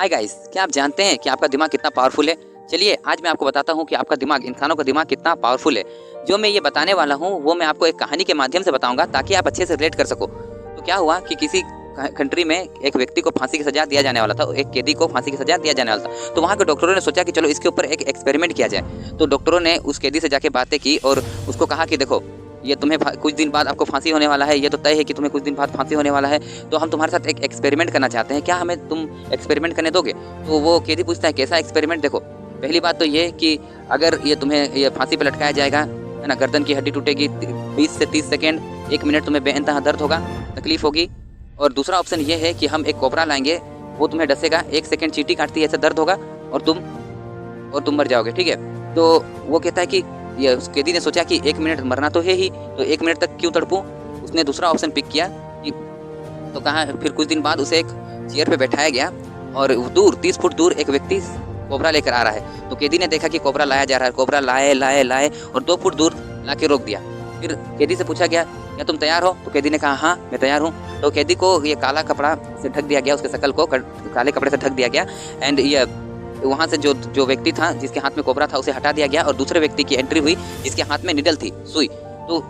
Hi guys, क्या आप जानते हैं कि आपका दिमाग कितना पावरफुल है? चलिए आज मैं आपको बताता हूँ कि आपका दिमाग, इंसानों का दिमाग कितना पावरफुल है। जो मैं ये बताने वाला हूँ वो मैं आपको एक कहानी के माध्यम से बताऊंगा ताकि आप अच्छे से रिलेट कर सको। तो क्या हुआ कि किसी कंट्री में एक व्यक्ति को फांसी की सजा दिया जाने वाला था, एक कैदी को फांसी की सजा दिया जाने वाला था। तो वहाँ के डॉक्टरों ने सोचा कि चलो इसके ऊपर एक एक्सपेरिमेंट किया जाए। तो डॉक्टरों ने उस कैदी से जाके बातें की और उसको कहा कि देखो, ये तुम्हें कुछ दिन बाद आपको फांसी होने वाला है, ये तो तय है कि तुम्हें कुछ दिन बाद फांसी होने वाला है। तो हम तुम्हारे साथ एक एक्सपेरिमेंट करना चाहते हैं, क्या हमें तुम एक्सपेरिमेंट करने दोगे? तो वो कैदी पूछता है कैसा एक्सपेरिमेंट? देखो, पहली बात तो ये कि अगर ये तुम्हें ये फांसी पे लटकाया जाएगा, है ना, गर्दन की हड्डी टूटेगी, 20 से 30 सेकेंड, 1 मिनट तुम्हें बेइंतहा दर्द होगा, तकलीफ होगी। और दूसरा ऑप्शन ये है कि हम एक कोबरा लाएंगे, वो तुम्हें डसेगा, 1 सेकेंड चींटी काटती है ऐसा दर्द होगा और तुम मर जाओगे। ठीक है? तो वो कहता है कि ये उस कैदी ने सोचा कि 1 मिनट मरना तो है ही, तो 1 मिनट तक क्यों तड़पूं? उसने दूसरा ऑप्शन पिक किया कि तो कहा। फिर कुछ दिन बाद उसे एक चेयर पे बैठाया गया और दूर 30 फुट दूर एक व्यक्ति कोबरा लेकर आ रहा है। तो कैदी ने देखा कि कोबरा लाया जा रहा है, कोबरा लाए और 2 फुट दूर लाके रोक दिया। फिर कैदी से पूछा गया, क्या तुम तैयार हो? तो कैदी ने कहा, हाँ मैं तैयार हूँ। तो कैदी को ये काला कपड़ा से ढक दिया गया, उसके शकल को काले कपड़े से ढक दिया गया एंड ये वहाँ से जो व्यक्ति था जिसके हाथ में कोबरा था उसे हटा दिया गया और दूसरे व्यक्ति की एंट्री हुई जिसके हाथ में निडल थी, सुई। तो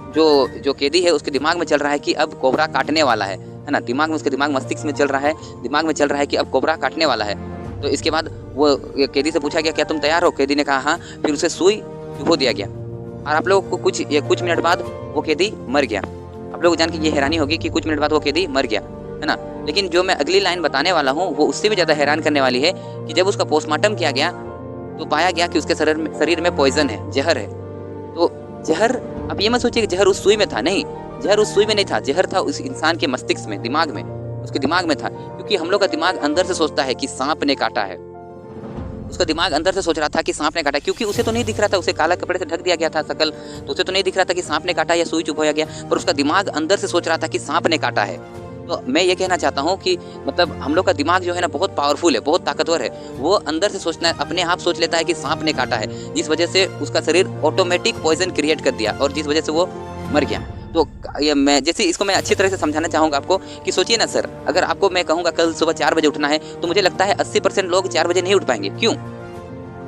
जो कैदी है उसके दिमाग में चल रहा है कि अब कोबरा काटने वाला है ना, दिमाग में, उसके दिमाग मस्तिष्क में चल रहा है, दिमाग में चल रहा है कि अब कोबरा काटने वाला है। तो इसके बाद वो कैदी से पूछा गया, क्या तुम तैयार हो? कैदी ने कहा हाँ। फिर उसे सुई चुभो दिया गया और आप लोगों को कुछ मिनट बाद वो कैदी मर गया। आप लोग जान के ये हैरानी होगी कि कुछ मिनट बाद वो कैदी मर गया, है ना। लेकिन जो मैं अगली लाइन बताने वाला हूँ वो उससे भी ज़्यादा हैरान करने वाली है कि जब उसका पोस्टमार्टम किया गया तो पाया गया कि उसके शरीर में पॉइजन है, जहर है। तो जहर, आप ये मत सोचिए कि जहर उस सुई में था, नहीं, जहर उस सुई में नहीं था, जहर था उस इंसान के मस्तिष्क में, दिमाग में, उसके दिमाग में था। क्योंकि हम लोग का दिमाग अंदर से सोचता है कि सांप ने काटा है, उसका दिमाग अंदर से सोच रहा था कि सांप ने काटा, क्योंकि उसे तो नहीं दिख रहा था, उसे काला कपड़े से ढक दिया गया था शकल, तो उसे तो नहीं दिख रहा था कि सांप ने काटा या सुई चुभ हो गया, पर उसका दिमाग अंदर से सोच रहा था कि सांप ने काटा है। तो मैं ये कहना चाहता हूँ कि मतलब हम लोग का दिमाग जो है ना बहुत पावरफुल है, बहुत ताकतवर है। वो अंदर से सोचना, अपने आप सोच लेता है कि सांप ने काटा है, जिस वजह से उसका शरीर ऑटोमेटिक पॉइजन क्रिएट कर दिया और जिस वजह से वो मर गया। तो ये मैं जैसे इसको मैं अच्छी तरह से समझाना चाहूँगा आपको कि सोचिए ना सर, अगर आपको मैं कहूँगा कल सुबह 4 बजे उठना है तो मुझे लगता है 80% लोग 4 बजे नहीं उठ पाएंगे। क्यों?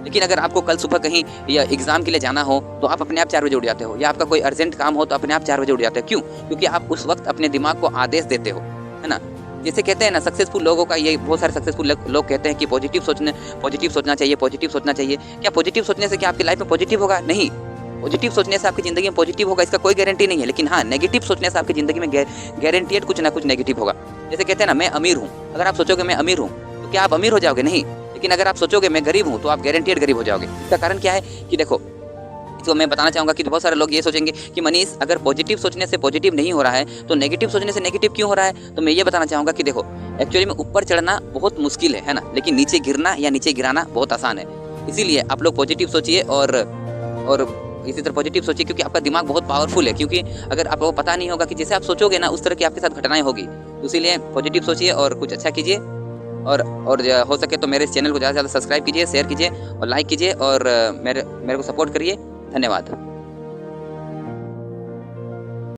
लेकिन अगर आपको कल सुबह कहीं या एग्जाम के लिए जाना हो तो आप अपने आप 4 बजे उठ जाते हो, या आपका कोई अर्जेंट काम हो तो अपने आप 4 बजे उठ जाते हो। क्यों? क्योंकि आप उस वक्त अपने दिमाग को आदेश देते हो, है ना। जैसे कहते हैं ना, सक्सेसफुल लोगों का, ये बहुत सारे सक्सेसफुल लोग कहते हैं कि पॉजिटिव सोचना चाहिए, पॉजिटिव सोचना चाहिए। क्या पॉजिटिव सोचने से क्या आपकी लाइफ में पॉजिटिव होगा? नहीं। पॉजिटिव सोचने से आपकी ज़िंदगी में पॉजिटिव होगा इसका कोई गारंटी नहीं है, लेकिन हाँ, नेगेटिव सोचने से आपकी ज़िंदगी में गारंटीड कुछ ना कुछ नेगेटिव होगा। जैसे कहते हैं ना, मैं अमीर हूँ, अगर आप सोचोगे मैं अमीर हूँ तो क्या आप अमीर हो जाओगे? नहीं। लेकिन अगर आप सोचोगे मैं गरीब हूँ तो आप गारंटीड गरीब हो जाओगे। इसका कारण क्या है कि देखो, इसको मैं बताना चाहूँगा कि बहुत सारे लोग ये सोचेंगे कि मनीष, अगर पॉजिटिव सोचने से पॉजिटिव नहीं हो रहा है तो नेगेटिव सोचने से नेगेटिव क्यों हो रहा है? तो मैं ये बताना चाहूँगा कि देखो, एक्चुअली में ऊपर चढ़ना बहुत मुश्किल है ना, लेकिन नीचे गिरना या नीचे गिराना बहुत आसान है। इसीलिए आप लोग पॉजिटिव सोचिए और इसी तरह पॉजिटिव सोचिए, क्योंकि आपका दिमाग बहुत पावरफुल है। क्योंकि अगर आपको पता नहीं होगा कि जैसे आप सोचोगे ना उस तरह की आपके साथ घटनाएं होगी, तो इसीलिए पॉजिटिव सोचिए और कुछ अच्छा कीजिए। और हो सके तो मेरे इस चैनल को ज़्यादा से ज़्यादा सब्सक्राइब कीजिए, शेयर कीजिए और लाइक कीजिए और मेरे को सपोर्ट करिए। धन्यवाद।